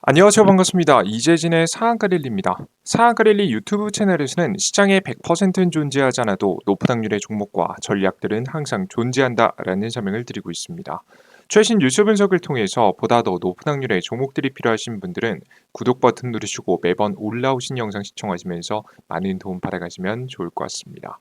안녕하세요. 반갑습니다. 이재진의 상한가릴리입니다. 상한가릴리 유튜브 채널에서는 시장에 100%는 존재하지 않아도 높은 확률의 종목과 전략들은 항상 존재한다라는 설명을 드리고 있습니다. 최신 뉴스 분석을 통해서 보다 더 높은 확률의 종목들이 필요하신 분들은 구독 버튼 누르시고 매번 올라오신 영상 시청하시면서 많은 도움 받아가시면 좋을 것 같습니다.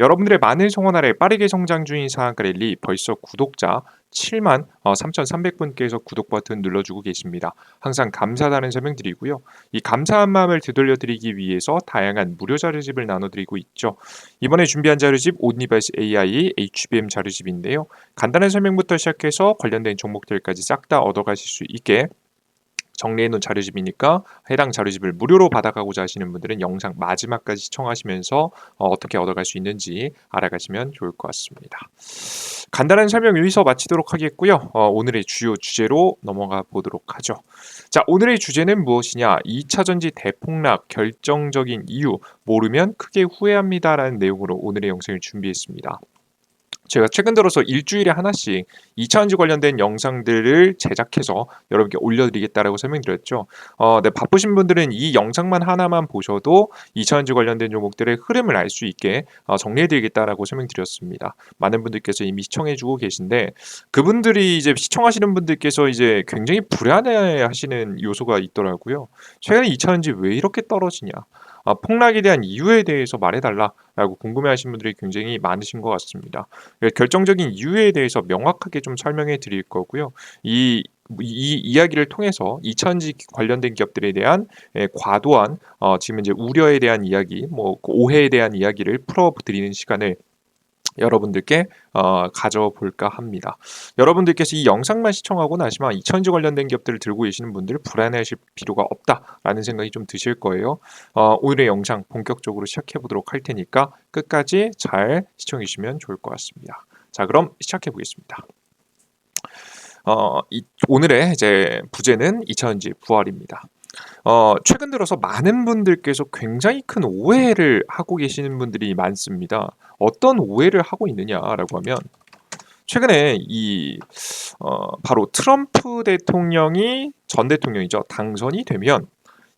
여러분들의 많은 성원 아래 빠르게 성장 중인 상한가릴리 벌써 구독자 7만 3,300분께서 구독 버튼 눌러주고 계십니다. 항상 감사하다는 설명 드리고요. 이 감사한 마음을 되돌려드리기 위해서 다양한 무료 자료집을 나눠드리고 있죠. 이번에 준비한 자료집 온리버스 AI HBM 자료집인데요. 간단한 설명부터 시작해서 관련된 종목들까지 싹 다 얻어가실 수 있게 정리해놓은 자료집이니까 해당 자료집을 무료로 받아가고자 하시는 분들은 영상 마지막까지 시청하시면서 어떻게 얻어갈 수 있는지 알아가시면 좋을 것 같습니다. 간단한 설명 여기서 마치도록 하겠고요. 오늘의 주요 주제로 넘어가 보도록 하죠. 자, 오늘의 주제는 무엇이냐? 2차전지 대폭락 결정적인 이유 모르면 크게 후회합니다라는 내용으로 오늘의 영상을 준비했습니다. 제가 최근 들어서 일주일에 하나씩 2차전지 관련된 영상들을 제작해서 여러분께 올려드리겠다라고 설명드렸죠. 네, 바쁘신 분들은 이 영상만 하나만 보셔도 2차전지 관련된 종목들의 흐름을 알 수 있게 정리해드리겠다라고 설명드렸습니다. 많은 분들께서 이미 시청해주고 계신데 그분들이 이제 시청하시는 분들께서 이제 굉장히 불안해하시는 요소가 있더라고요. 최근에 2차전지 왜 이렇게 떨어지냐? 폭락에 대한 이유에 대해서 말해달라라고 궁금해하시는 분들이 굉장히 많으신 것 같습니다. 결정적인 이유에 대해서 명확하게 좀 설명해 드릴 거고요. 이 이야기를 통해서 2차전지 관련된 기업들에 대한 과도한 지금 이제 우려에 대한 이야기, 그 오해에 대한 이야기를 풀어드리는 시간을 여러분들께 가져볼까 합니다. 여러분들께서 이 영상만 시청하고 나시면 2차전지 관련된 기업들을 들고 계시는 분들 불안해하실 필요가 없다라는 생각이 좀 드실 거예요. 오늘의 영상 본격적으로 시작해 보도록 할 테니까 끝까지 잘 시청해 주시면 좋을 것 같습니다. 자, 그럼 시작해 보겠습니다. 오늘의 이제 부제는 2차전지 부활입니다. 최근 들어서 많은 분들께서 굉장히 큰 오해를 하고 계시는 분들이 많습니다. 어떤 오해를 하고 있느냐라고 하면 최근에 바로 트럼프 대통령이 전 대통령이죠. 당선이 되면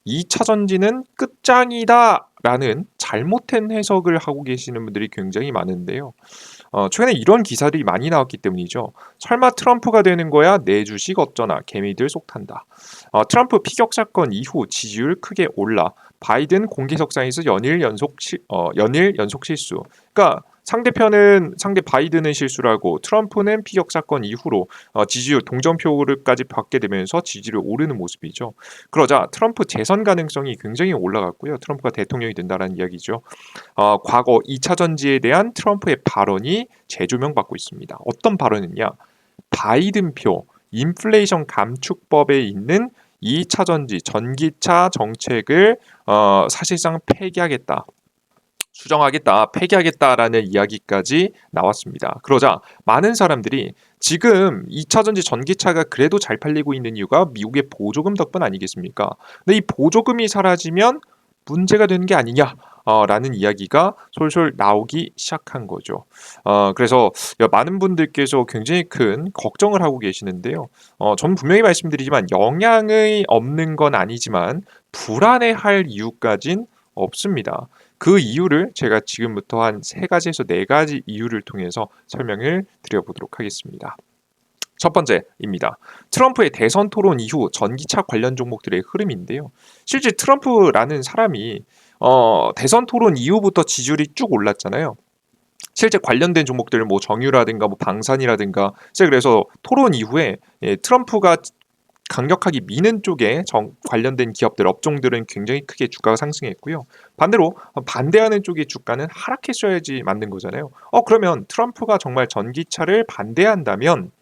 2차 전지는 끝장이다라는 잘못된 해석을 하고 계시는 분들이 굉장히 많은데요. 최근에 이런 기사들이 많이 나왔기 때문이죠. 설마 트럼프가 되는 거야? 내 주식 어쩌나 개미들 속 탄다. 트럼프 피격 사건 이후 지지율 크게 올라 바이든 공개석상에서 연일 연속 실수. 그러니까 상대 바이든은 실수를 하고 트럼프는 피격 사건 이후로 지지율 동정표를까지 받게 되면서 지지율이 오르는 모습이죠. 그러자 트럼프 재선 가능성이 굉장히 올라갔고요. 트럼프가 대통령이 된다는 이야기죠. 과거 2차 전지에 대한 트럼프의 발언이 재조명받고 있습니다. 어떤 발언이냐? 바이든표 인플레이션 감축법에 있는 2차 전지 전기차 정책을 사실상 폐기하겠다. 수정하겠다, 폐기하겠다라는 이야기까지 나왔습니다. 그러자 많은 사람들이 지금 2차 전지 전기차가 그래도 잘 팔리고 있는 이유가 미국의 보조금 덕분 아니겠습니까? 근데 이 보조금이 사라지면 문제가 되는 게 아니냐? 라는 이야기가 솔솔 나오기 시작한 거죠. 그래서 많은 분들께서 굉장히 큰 걱정을 하고 계시는데요. 저는 분명히 말씀드리지만 영향이 없는 건 아니지만 불안해할 이유까진 없습니다. 그 이유를 제가 지금부터 한 3가지에서 4가지 이유를 통해서 설명을 드려보도록 하겠습니다. 첫 번째입니다. 트럼프의 대선 토론 이후 전기차 관련 종목들의 흐름인데요. 실제 트럼프라는 사람이 대선 토론 이후부터 지지율이 쭉 올랐잖아요. 실제 관련된 종목들 뭐 정유라든가 뭐 방산이라든가 그래서 토론 이후에 트럼프가 강력하게 미는 쪽에 관련된 기업들, 업종들은 굉장히 크게 주가가 상승했고요. 반대로 반대하는 쪽의 주가는 하락했어야지 맞는 거잖아요. 그러면 트럼프가 정말 전기차를 반대한다면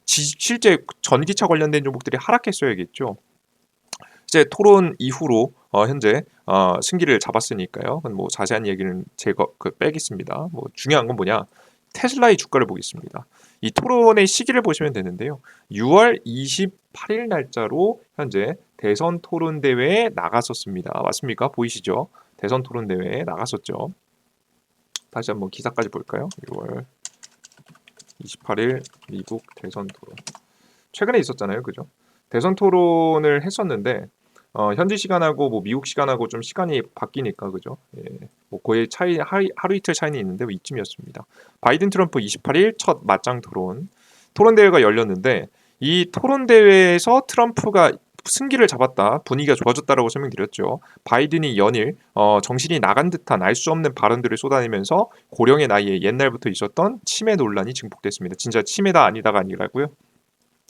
실제 전기차 관련된 종목들이 하락했어야겠죠. 이제 토론 이후로 현재 승기를 잡았으니까요. 뭐 자세한 얘기는 제가 빼겠습니다. 뭐 중요한 건 뭐냐? 테슬라의 주가를 보겠습니다. 이 토론의 시기를 보시면 되는데요. 6월 28일 날짜로 현재 대선 토론 대회에 나갔었습니다. 맞습니까? 보이시죠? 대선 토론 대회에 나갔었죠. 다시 한번 기사까지 볼까요? 6월 28일 미국 대선 토론. 최근에 있었잖아요. 그죠? 대선 토론을 했었는데 현지 시간하고 뭐 미국 시간하고 좀 시간이 바뀌니까 그죠? 예. 뭐 거의 차이 하루 이틀 차이는 있는데 뭐 이쯤이었습니다. 바이든 트럼프 28일 첫 맞짱 토론 대회가 열렸는데 이 토론 대회에서 트럼프가 승기를 잡았다, 분위기가 좋아졌다라고 설명드렸죠. 바이든이 연일 정신이 나간 듯한 알 수 없는 발언들을 쏟아내면서 고령의 나이에 옛날부터 있었던 치매 논란이 증폭됐습니다. 진짜 치매다 아니다가 아니라고요?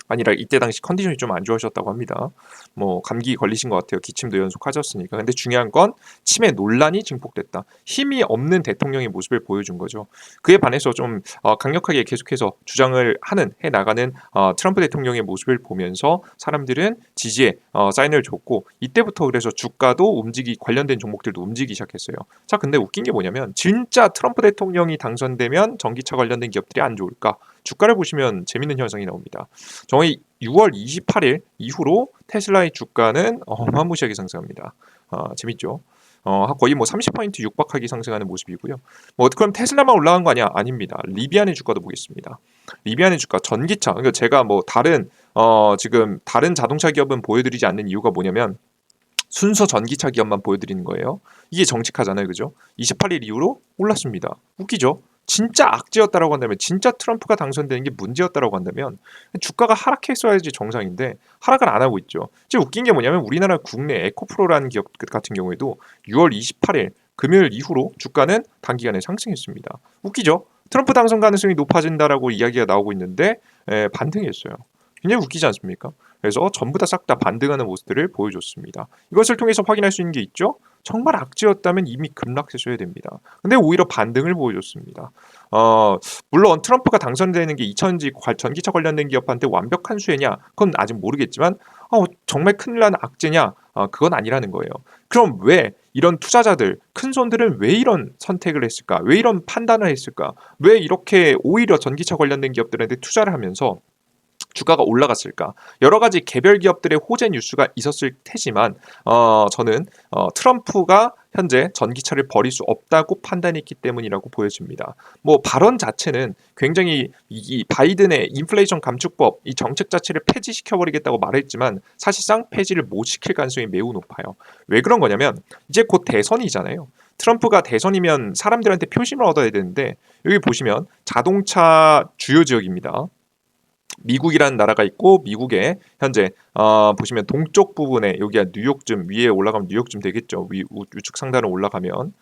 아니라 이때 당시 컨디션이 좀 안 좋으셨다고 합니다. 뭐 감기 걸리신 것 같아요. 기침도 연속하셨으니까. 근데 중요한 건 치매 논란이 증폭됐다. 힘이 없는 대통령의 모습을 보여준 거죠. 그에 반해서 좀 강력하게 계속해서 주장을 해 나가는 트럼프 대통령의 모습을 보면서 사람들은 지지에 사인을 줬고 이때부터 그래서 주가도 관련된 종목들도 움직이기 시작했어요. 자, 근데 웃긴 게 뭐냐면 진짜 트럼프 대통령이 당선되면 전기차 관련된 기업들이 안 좋을까? 주가를 보시면 재밌는 현상이 나옵니다. 정확히 6월 28일 이후로 테슬라의 주가는 어마무시하게 상승합니다. 재밌죠? 거의 뭐 30% 육박하게 상승하는 모습이고요. 뭐 그럼 테슬라만 올라간 거 아니야? 아닙니다. 리비안의 주가도 보겠습니다. 리비안의 주가 전기차. 그러니까 제가 뭐 지금 다른 자동차 기업은 보여드리지 않는 이유가 뭐냐면 순서 전기차 기업만 보여드리는 거예요. 이게 정직하잖아요, 그죠? 28일 이후로 올랐습니다. 웃기죠? 진짜 악재였다라고 한다면, 진짜 트럼프가 당선되는 게 문제였다라고 한다면 주가가 하락했어야지 정상인데 하락을 안 하고 있죠. 지금 웃긴 게 뭐냐면 우리나라 국내 에코프로라는 기업 같은 경우에도 6월 28일 금요일 이후로 주가는 단기간에 상승했습니다. 웃기죠? 트럼프 당선 가능성이 높아진다라고 이야기가 나오고 있는데 반등했어요. 굉장히 웃기지 않습니까? 그래서 전부 다 싹 다 반등하는 모습들을 보여줬습니다. 이것을 통해서 확인할 수 있는 게 있죠? 정말 악재였다면 이미 급락했어야 됩니다. 근데 오히려 반등을 보여줬습니다. 물론 트럼프가 당선되는 게 전기차 관련된 기업한테 완벽한 수혜냐? 그건 아직 모르겠지만 정말 큰일 난 악재냐? 그건 아니라는 거예요. 그럼 왜 이런 투자자들, 큰 손들은 왜 이런 선택을 했을까? 왜 이런 판단을 했을까? 왜 이렇게 오히려 전기차 관련된 기업들한테 투자를 하면서 주가가 올라갔을까? 여러 가지 개별 기업들의 호재 뉴스가 있었을 테지만 저는 트럼프가 현재 전기차를 버릴 수 없다고 판단했기 때문이라고 보여집니다. 뭐 발언 자체는 굉장히 이 바이든의 인플레이션 감축법 이 정책 자체를 폐지시켜버리겠다고 말했지만 사실상 폐지를 못 시킬 가능성이 매우 높아요. 왜 그런 거냐면 이제 곧 대선이잖아요. 트럼프가 대선이면 사람들한테 표심을 얻어야 되는데 여기 보시면 자동차 주요 지역입니다. 미국이라는 나라가 있고 미국의 현재 보시면 동쪽 부분에 여기가 뉴욕쯤 위에 올라가면 뉴욕쯤 되겠죠. 우측 상단으로 올라가면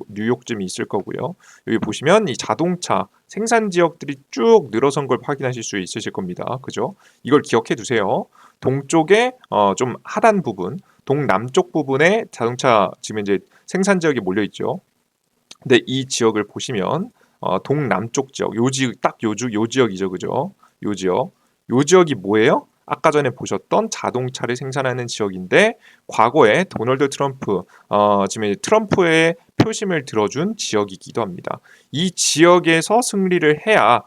뉴욕쯤이 있을 거고요. 여기 보시면 이 자동차 생산 지역들이 쭉 늘어선 걸 확인하실 수 있으실 겁니다. 그죠? 이걸 기억해 두세요. 동쪽에 좀 하단 부분, 동남쪽 부분에 자동차 지금 이제 생산 지역이 몰려 있죠. 근데 이 지역을 보시면 동남쪽 지역, 요 지역이죠, 그죠? 요 지역. 요 지역이 뭐예요? 아까 전에 보셨던 자동차를 생산하는 지역인데 과거에 도널드 트럼프, 지금 트럼프의 표심을 들어준 지역이기도 합니다. 이 지역에서 승리를 해야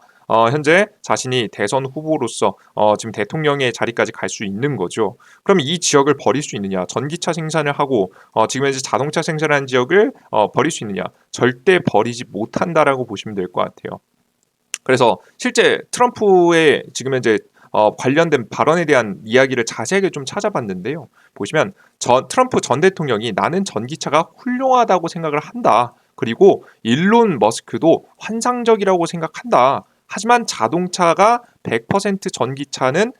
현재 자신이 대선 후보로서 지금 대통령의 자리까지 갈 수 있는 거죠. 그럼 이 지역을 버릴 수 있느냐? 전기차 생산을 하고 지금 현재 자동차 생산하는 지역을 버릴 수 있느냐? 절대 버리지 못한다라고 보시면 될 것 같아요. 그래서 실제 트럼프의 지금 현재 관련된 발언에 대한 이야기를 자세하게 좀 찾아봤는데요. 보시면 트럼프 전 대통령이 나는 전기차가 훌륭하다고 생각을 한다. 그리고 일론 머스크도 환상적이라고 생각한다. 하지만 자동차가 100% 전기차는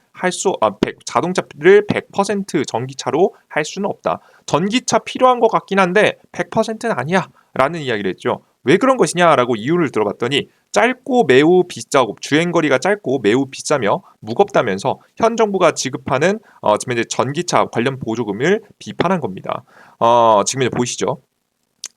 자동차를 100% 전기차로 할 수는 없다. 전기차 필요한 것 같긴 한데 100%는 아니야. 라는 이야기를 했죠. 왜 그런 것이냐라고 이유를 들어봤더니 짧고 매우 비싸고 주행거리가 짧고 매우 비싸며 무겁다면서 현 정부가 지급하는 지금 이제 전기차 관련 보조금을 비판한 겁니다. 지금 이제 보이시죠?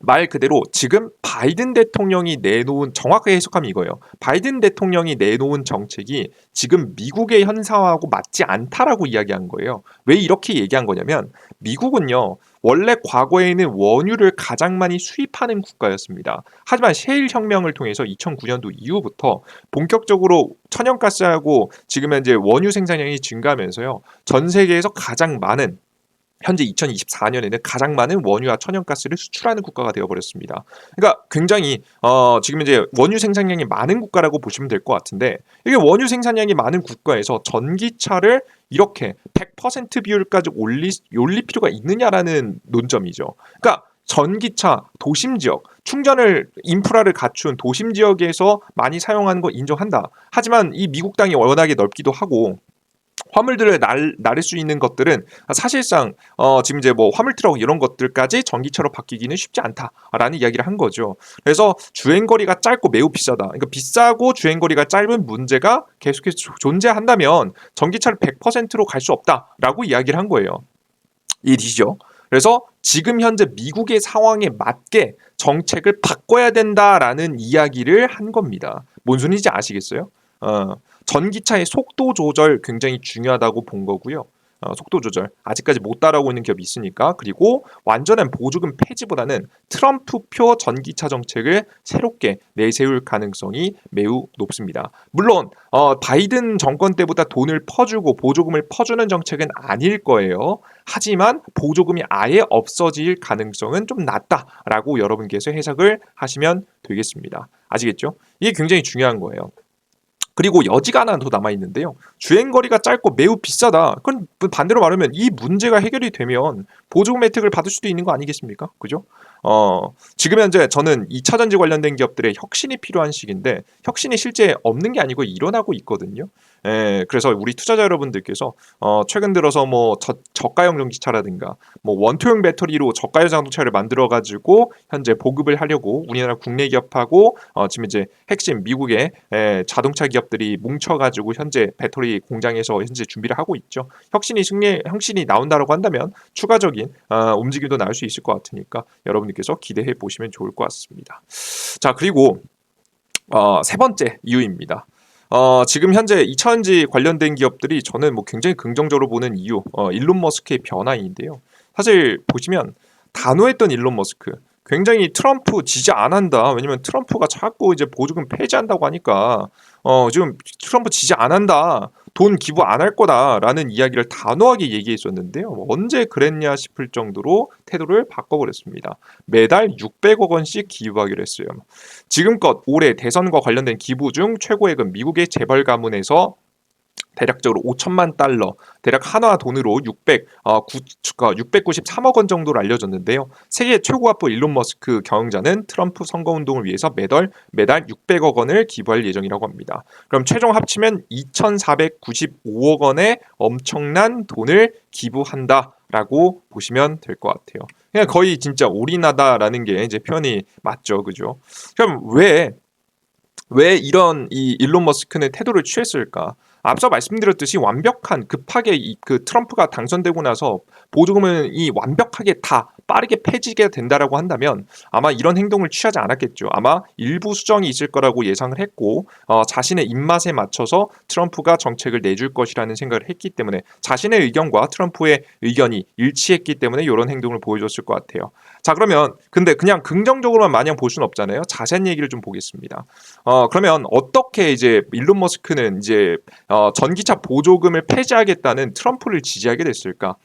말 그대로 지금 바이든 대통령이 내놓은 정확하게 해석하면 이거예요. 바이든 대통령이 내놓은 정책이 지금 미국의 현상하고 맞지 않다라고 이야기한 거예요. 왜 이렇게 얘기한 거냐면 미국은요. 원래 과거에는 원유를 가장 많이 수입하는 국가였습니다. 하지만 셰일 혁명을 통해서 2009년도 이후부터 본격적으로 천연가스하고 지금 현재 원유 생산량이 증가하면서요. 전 세계에서 가장 많은 현재 2024년에는 가장 많은 원유와 천연가스를 수출하는 국가가 되어버렸습니다. 그러니까 굉장히 지금 이제 원유 생산량이 많은 국가라고 보시면 될 것 같은데 이게 원유 생산량이 많은 국가에서 전기차를 이렇게 100% 비율까지 올릴 필요가 있느냐라는 논점이죠. 그러니까 전기차 도심 지역 충전을 인프라를 갖춘 도심 지역에서 많이 사용하는 거 인정한다. 하지만 이 미국 땅이 워낙에 넓기도 하고 화물들을 나를 수 있는 것들은 사실상 지금 이제 뭐 화물 트럭 이런 것들까지 전기차로 바뀌기는 쉽지 않다라는 이야기를 한 거죠. 그래서 주행 거리가 짧고 매우 비싸다. 그러니까 비싸고 주행 거리가 짧은 문제가 계속해서 존재한다면 전기차를 100%로 갈 수 없다라고 이야기를 한 거예요. 이해되시죠? 그래서 지금 현재 미국의 상황에 맞게 정책을 바꿔야 된다라는 이야기를 한 겁니다. 뭔 소리인지 아시겠어요? 전기차의 속도 조절 굉장히 중요하다고 본 거고요. 속도 조절 아직까지 못 따라오고 있는 기업이 있으니까. 그리고 완전한 보조금 폐지보다는 트럼프표 전기차 정책을 새롭게 내세울 가능성이 매우 높습니다. 물론 바이든 정권 때보다 돈을 퍼주고 보조금을 퍼주는 정책은 아닐 거예요. 하지만 보조금이 아예 없어질 가능성은 좀 낮다라고 여러분께서 해석을 하시면 되겠습니다. 아시겠죠? 이게 굉장히 중요한 거예요. 그리고 여지가 하나 더 남아 있는데요. 주행거리가 짧고 매우 비싸다. 그건 반대로 말하면 이 문제가 해결이 되면 보조금 혜택을 받을 수도 있는 거 아니겠습니까? 그죠? 지금 현재 저는 2차 전지 관련된 기업들의 혁신이 필요한 시기인데 혁신이 실제 없는 게 아니고 일어나고 있거든요. 그래서 우리 투자자 여러분들께서 최근 들어서 뭐 저가형 전기차라든가 뭐 원투형 배터리로 저가형 자동차를 만들어 가지고 현재 보급을 하려고 우리나라 국내 기업하고 지금 이제 핵심 미국의 자동차 기업들이 뭉쳐 가지고 현재 배터리 공장에서 현재 준비를 하고 있죠. 혁신이 나온다라고 한다면 추가적인 움직임도 나올 수 있을 것 같으니까 여러분들께서 기대해 보시면 좋을 것 같습니다. 자, 그리고 세 번째 이유입니다. 지금 현재 이차전지 관련된 기업들이 저는 뭐 굉장히 긍정적으로 보는 이유, 일론 머스크의 변화인데요. 사실 보시면 단호했던 일론 머스크, 굉장히 트럼프 지지 안 한다. 왜냐면 트럼프가 자꾸 이제 보조금 폐지한다고 하니까 지금 트럼프 지지 안 한다. 돈 기부 안 할 거다라는 이야기를 단호하게 얘기했었는데요. 언제 그랬냐 싶을 정도로 태도를 바꿔버렸습니다. 매달 600억 원씩 기부하기로 했어요. 지금껏 올해 대선과 관련된 기부 중 최고액은 미국의 재벌 가문에서 대략적으로 5천만 달러, 대략 한화 돈으로 693억 원 정도로 알려졌는데요. 세계 최고가부 일론 머스크 경영자는 트럼프 선거운동을 위해서 매달 600억 원을 기부할 예정이라고 합니다. 그럼 최종 합치면 2,495억 원의 엄청난 돈을 기부한다라고 보시면 될 것 같아요. 그냥 거의 진짜 올인하다라는 게 이제 표현이 맞죠, 그죠? 그럼 왜 이런 이 일론 머스크는 태도를 취했을까? 앞서 말씀드렸듯이 완벽한 급하게 그 트럼프가 당선되고 나서 보조금은 이 완벽하게 다 빠르게 폐지게 된다라고 한다면 아마 이런 행동을 취하지 않았겠죠. 아마 일부 수정이 있을 거라고 예상을 했고 자신의 입맛에 맞춰서 트럼프가 정책을 내줄 것이라는 생각을 했기 때문에 자신의 의견과 트럼프의 의견이 일치했기 때문에 이런 행동을 보여줬을 것 같아요. 자, 그러면 근데 그냥 긍정적으로만 마냥 볼 수는 없잖아요. 자세한 얘기를 좀 보겠습니다. 그러면 어떻게 이제 일론 머스크는 이제 전기차 보조금을 폐지하겠다는 트럼프를 지지하게 됐을까?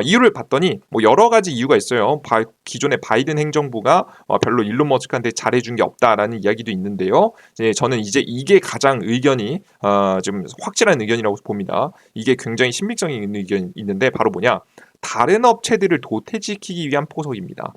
이유를 봤더니 뭐 여러 가지 이유가 있어요. 기존의 바이든 행정부가 별로 일론 머스크한테 잘해준 게 없다라는 이야기도 있는데요. 저는 이제 이게 가장 의견이 좀 확실한 의견이라고 봅니다. 이게 굉장히 신빙성이 있는 의견이 있는데 바로 뭐냐? 다른 업체들을 도태시키기 위한 포석입니다.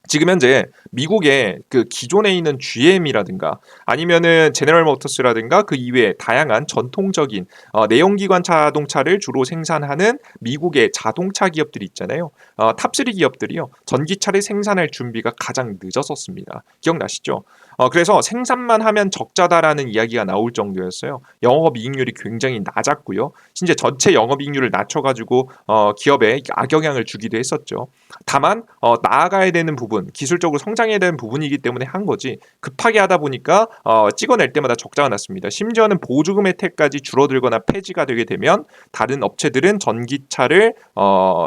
지금 현재 미국의 그 기존에 있는 GM이라든가 아니면은 제너럴 모터스라든가 그 이외에 다양한 전통적인 내연기관 자동차를 주로 생산하는 미국의 자동차 기업들이 있잖아요. 탑3 기업들이요. 전기차를 생산할 준비가 가장 늦었었습니다. 기억나시죠? 그래서 생산만 하면 적자다라는 이야기가 나올 정도였어요. 영업이익률이 굉장히 낮았고요. 진짜 전체 영업이익률을 낮춰가지고 기업에 악영향을 주기도 했었죠. 다만 나아가야 되는 부분 부분, 기술적으로 성장해야 되는 부분이기 때문에 한 거지 급하게 하다 보니까 찍어낼 때마다 적자가 났습니다. 심지어는 보조금 혜택까지 줄어들거나 폐지가 되게 되면 다른 업체들은 전기차를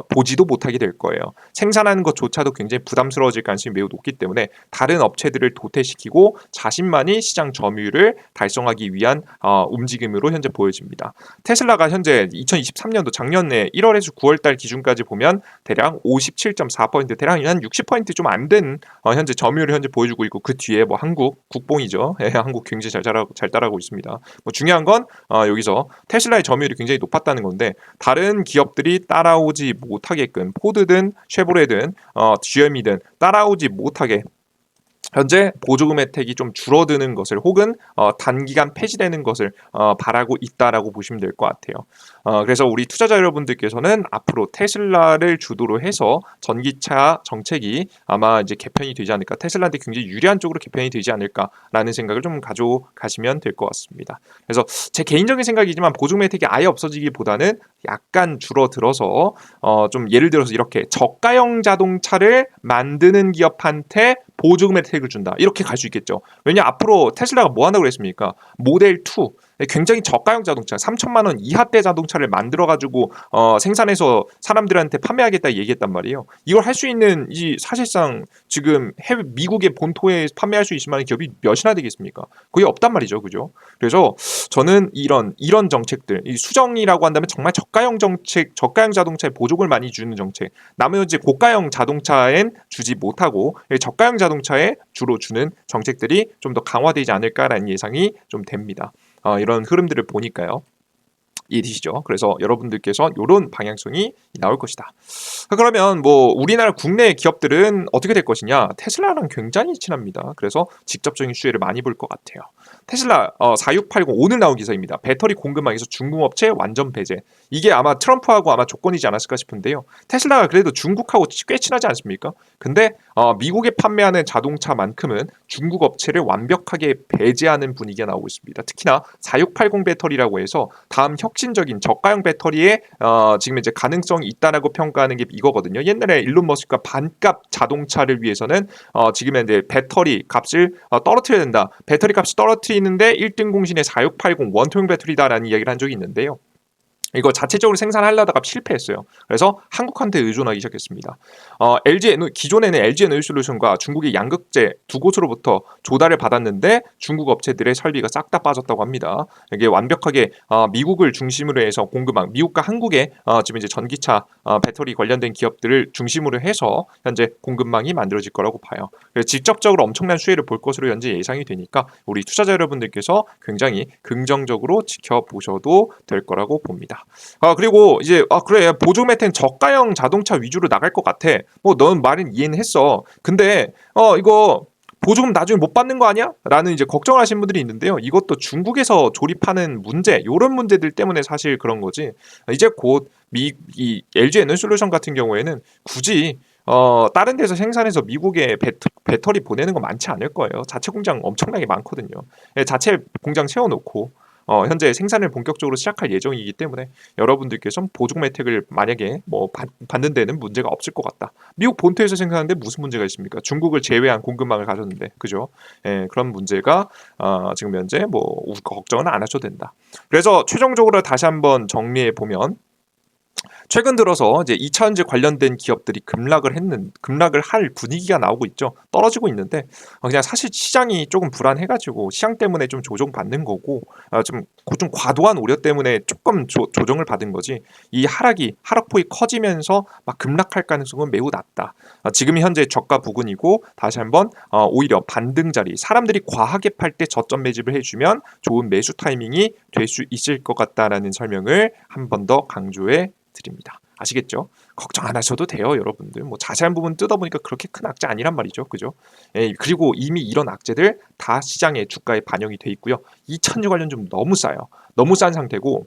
보지도 못하게 될 거예요. 생산하는 것조차도 굉장히 부담스러워질 가능성이 매우 높기 때문에 다른 업체들을 도태시키고 자신만이 시장 점유율을 달성하기 위한 움직임으로 현재 보여집니다. 테슬라가 현재 2023년도 작년에 1월에서 9월달 기준까지 보면 대략 57.4%, 대략 한 60% 좀 안 된 현재 점유율을 현재 보여주고 있고, 그 뒤에 뭐 한국 국뽕이죠. 예, 한국 굉장히 잘 따라가고 있습니다. 뭐 중요한 건 여기서 테슬라의 점유율이 굉장히 높았다는 건데 다른 기업들이 따라오지 못하게끔 포드든 쉐보레든 GM이든 따라오지 못하게 현재 보조금 혜택이 좀 줄어드는 것을 혹은 단기간 폐지되는 것을 바라고 있다라고 보시면 될 것 같아요. 그래서 우리 투자자 여러분들께서는 앞으로 테슬라를 주도로 해서 전기차 정책이 아마 이제 개편이 되지 않을까, 테슬라한테 굉장히 유리한 쪽으로 개편이 되지 않을까라는 생각을 좀 가져가시면 될 것 같습니다. 그래서 제 개인적인 생각이지만 보조금 혜택이 아예 없어지기보다는 약간 줄어들어서 좀 예를 들어서 이렇게 저가형 자동차를 만드는 기업한테 보조금 혜택을 준다, 이렇게 갈 수 있겠죠. 왜냐 앞으로 테슬라가 뭐 한다고 그랬습니까? 모델 2 굉장히 저가형 자동차 3천만 원 이하대 자동차를 만들어 가지고 생산해서 사람들한테 판매하겠다 얘기했단 말이에요. 이걸 할 수 있는 이 사실상 지금 해외 미국의 본토에 판매할 수 있을 만한 기업이 몇이나 되겠습니까? 거의 없단 말이죠, 그죠? 그래서 저는 이런 정책들, 이 수정이라고 한다면 정말 저가형 정책, 저가형 자동차에 보조금을 많이 주는 정책, 나머지 고가형 자동차엔 주지 못하고 저가형 자동차에 주로 주는 정책들이 좀 더 강화되지 않을까라는 예상이 좀 됩니다. 이런 흐름들을 보니까요. 이해되시죠? 그래서 여러분들께서 이런 방향성이 나올 것이다. 그러면 뭐 우리나라 국내 기업들은 어떻게 될 것이냐? 테슬라랑 굉장히 친합니다. 그래서 직접적인 수혜를 많이 볼 것 같아요. 테슬라 4680 오늘 나온 기사입니다. 배터리 공급망에서 중국 업체 완전 배제. 이게 아마 트럼프하고 아마 조건이지 않았을까 싶은데요. 테슬라가 그래도 중국하고 꽤 친하지 않습니까? 근데 미국에 판매하는 자동차만큼은 중국 업체를 완벽하게 배제하는 분위기가 나오고 있습니다. 특히나 4680 배터리라고 해서 다음 혁신적인 저가형 배터리에 지금 이제 가능성이 있다라고 평가하는 게 이거거든요. 옛날에 일론 머스크가 반값 자동차를 위해서는 지금 이제 배터리 값을 떨어뜨려야 된다. 배터리 값을 떨어뜨리는데 1등 공신의 4680 원통형 배터리다라는 이야기를 한 적이 있는데요. 이거 자체적으로 생산하려다가 실패했어요. 그래서 한국한테 의존하기 시작했습니다. 기존에는 LG 에너지솔루션과 중국의 양극재 두 곳으로부터 조달을 받았는데 중국 업체들의 설비가 싹 다 빠졌다고 합니다. 이게 완벽하게 미국을 중심으로 해서 공급망, 미국과 한국의 지금 이제 전기차 배터리 관련된 기업들을 중심으로 해서 현재 공급망이 만들어질 거라고 봐요. 그래서 직접적으로 엄청난 수혜를 볼 것으로 현재 예상이 되니까 우리 투자자 여러분들께서 굉장히 긍정적으로 지켜보셔도 될 거라고 봅니다. 그리고 이제 그래 보조금 혜택 저가형 자동차 위주로 나갈 것 같아. 뭐 넌 말은 이해는 했어. 근데 이거 보조금 나중에 못 받는 거 아니야? 라는 이제 걱정하시는 분들이 있는데요. 이것도 중국에서 조립하는 문제, 이런 문제들 때문에 사실 그런 거지. 이제 곧 이 LG 에너지솔루션 같은 경우에는 굳이 다른 데서 생산해서 미국에 배터리 보내는 거 많지 않을 거예요. 자체 공장 엄청나게 많거든요. 자체 공장 세워놓고 현재 생산을 본격적으로 시작할 예정이기 때문에 여러분들께서 보조금 혜택을 만약에 뭐 받는 데는 문제가 없을 것 같다. 미국 본토에서 생산하는데 무슨 문제가 있습니까? 중국을 제외한 공급망을 가졌는데, 그죠? 그런 문제가 지금 현재 뭐 걱정은 안 하셔도 된다. 그래서 최종적으로 다시 한번 정리해 보면, 최근 들어서 이제 2차전지 관련된 기업들이 급락을 할 분위기가 나오고 있죠. 떨어지고 있는데 그냥 사실 시장이 조금 불안해가지고 시장 때문에 좀 조정받는 거고 좀 과도한 우려 때문에 조금 조정을 받은 거지, 이 하락폭이 커지면서 막 급락할 가능성은 매우 낮다. 지금 현재 저가 부근이고 다시 한번 오히려 반등 자리, 사람들이 과하게 팔 때 저점 매집을 해주면 좋은 매수 타이밍이 될 수 있을 것 같다라는 설명을 한 번 더 강조해 드립니다. 아시겠죠? 걱정 안 하셔도 돼요, 여러분들. 뭐 자세한 부분 뜯어보니까 그렇게 큰 악재 아니란 말이죠, 그죠? 그리고 이미 이런 악재들 다 시장의 주가에 반영이 돼 있고요. 2차전지 관련 좀 너무 싸요. 너무 싼 상태고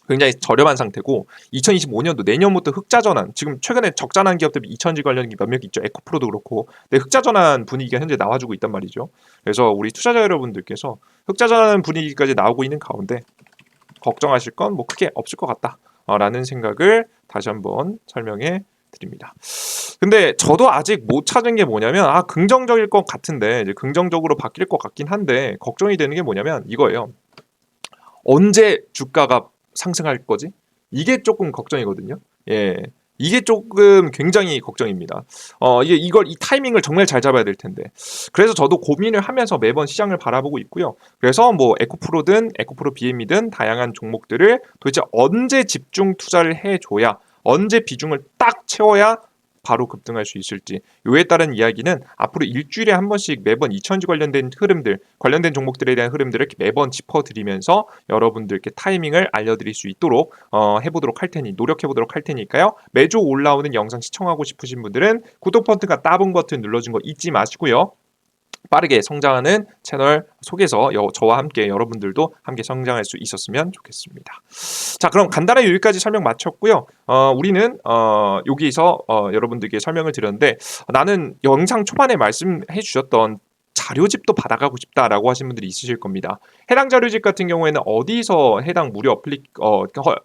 굉장히 저렴한 상태고, 2025년도 내년부터 흑자전환, 지금 최근에 적자난 기업들 2차전지 관련 몇몇 있죠. 에코프로도 그렇고. 근데 흑자전환 분위기가 현재 나와주고 있단 말이죠. 그래서 우리 투자자 여러분들께서 흑자전환 분위기까지 나오고 있는 가운데 걱정하실 건 뭐 크게 없을 것 같다 라는 생각을 다시 한번 설명해 드립니다. 근데 저도 아직 못 찾은 게 뭐냐면 긍정적일 것 같은데 이제 긍정적으로 바뀔 것 같긴 한데 걱정이 되는 게 뭐냐면 이거예요. 언제 주가가 상승할 거지? 이게 조금 걱정이거든요. 예. 이게 조금 굉장히 걱정입니다. 이 타이밍을 정말 잘 잡아야 될 텐데. 그래서 저도 고민을 하면서 매번 시장을 바라보고 있고요. 그래서 뭐 에코프로든 에코프로 BM이든 다양한 종목들을 도대체 언제 집중 투자를 해줘야 언제 비중을 딱 채워야 바로 급등할 수 있을지 요에 따른 이야기는 앞으로 일주일에 한 번씩 매번 2000주 관련된 흐름들 관련된 종목들에 대한 흐름들을 매번 짚어드리면서 여러분들께 타이밍을 알려드릴 수 있도록 해보도록 할 테니 노력해보도록 할 테니까요. 매주 올라오는 영상 시청하고 싶으신 분들은 구독 버튼과 따봉 버튼 눌러준 거 잊지 마시고요. 빠르게 성장하는 채널 속에서 저와 함께 여러분들도 함께 성장할 수 있었으면 좋겠습니다. 자, 그럼 간단하게 여기까지 설명 마쳤고요. 우리는 여기서 여러분들께 설명을 드렸는데 나는 영상 초반에 말씀해 주셨던 자료집도 받아가고 싶다라고 하신 분들이 있으실 겁니다. 해당 자료집 같은 경우에는 어디서 해당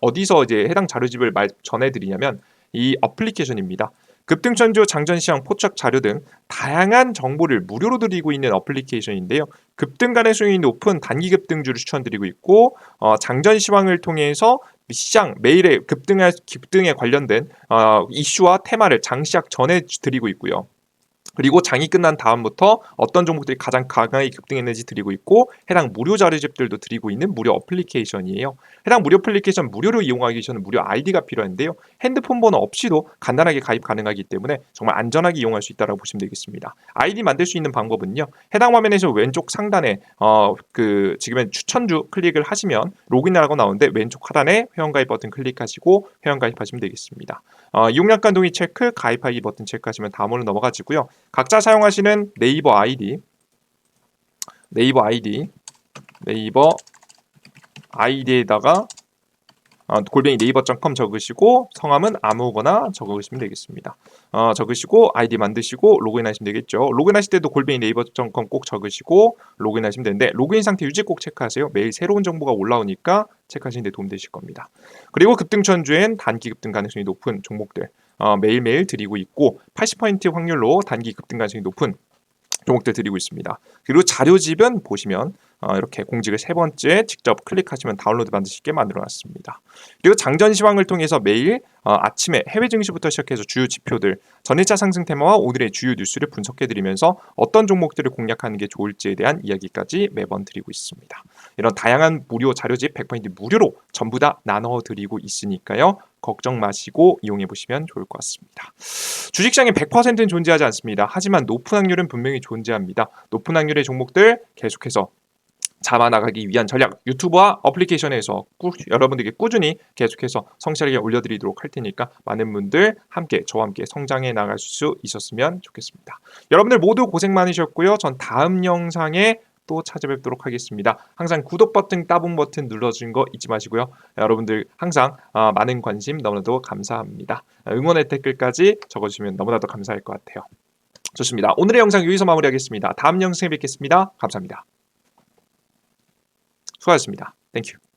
어디서 이제 해당 자료집을 전해드리냐면 이 어플리케이션입니다. 급등천주, 장전시장, 포착 자료 등 다양한 정보를 무료로 드리고 있는 어플리케이션인데요. 급등 가능성이 높은 단기 급등주를 추천드리고 있고 장전 시황을 통해서 시장 매일의 급등에 관련된 이슈와 테마를 장시작 전해 드리고 있고요. 그리고 장이 끝난 다음부터 어떤 종목들이 가장 강하게 급등했는지 드리고 있고 해당 무료 자료집들도 드리고 있는 무료 어플리케이션이에요. 해당 무료 어플리케이션 무료로 이용하기 위해서는 무료 아이디가 필요한데요. 핸드폰 번호 없이도 간단하게 가입 가능하기 때문에 정말 안전하게 이용할 수 있다고 보시면 되겠습니다. 아이디 만들 수 있는 방법은요. 해당 화면에서 왼쪽 상단에 지금은 추천주 클릭을 하시면 로그인하라고 나오는데 왼쪽 하단에 회원가입 버튼 클릭하시고 회원가입하시면 되겠습니다. 이용량간 동의 체크, 가입하기 버튼 체크하시면 다음으로 넘어가지고요. 각자 사용하시는 네이버 아이디에다가 골뱅이 네이버.com 적으시고 성함은 아무거나 적으시면 되겠습니다. 적으시고 아이디 만드시고 로그인하시면 되겠죠. 로그인하실 때도 골뱅이 네이버.com 꼭 적으시고 로그인하시면 되는데 로그인 상태 유지 꼭 체크하세요. 매일 새로운 정보가 올라오니까 체크하시는 데 도움되실 겁니다. 그리고 급등천주엔 단기 급등 가능성이 높은 종목들 매일매일 드리고 있고 80% 확률로 단기 급등 가능성이 높은 종목들 드리고 있습니다. 그리고 자료집은 보시면 이렇게 공직을 세 번째 직접 클릭하시면 다운로드 받을 수 있게 만들어놨습니다. 그리고 장전 시황을 통해서 매일 아침에 해외 증시부터 시작해서 주요 지표들, 전일차 상승 테마와 오늘의 주요 뉴스를 분석해드리면서 어떤 종목들을 공략하는 게 좋을지에 대한 이야기까지 매번 드리고 있습니다. 이런 다양한 무료 자료집 100% 무료로 전부 다 나눠드리고 있으니까요. 걱정 마시고 이용해 보시면 좋을 것 같습니다. 주식시장에 100%는 존재하지 않습니다. 하지만 높은 확률은 분명히 존재합니다. 높은 확률의 종목들 계속해서 잡아나가기 위한 전략 유튜브와 어플리케이션에서 여러분들께 꾸준히 계속해서 성실하게 올려드리도록 할 테니까 많은 분들 저와 함께 성장해 나갈 수 있었으면 좋겠습니다. 여러분들 모두 고생 많으셨고요. 전 다음 영상에 또 찾아뵙도록 하겠습니다. 항상 구독 버튼, 따봉 버튼 눌러주는 거 잊지 마시고요. 여러분들 항상 많은 관심 너무나도 감사합니다. 응원의 댓글까지 적어주시면 너무나도 감사할 것 같아요. 좋습니다. 오늘의 영상 여기서 마무리하겠습니다. 다음 영상에 뵙겠습니다. 감사합니다. 수고하셨습니다. 땡큐.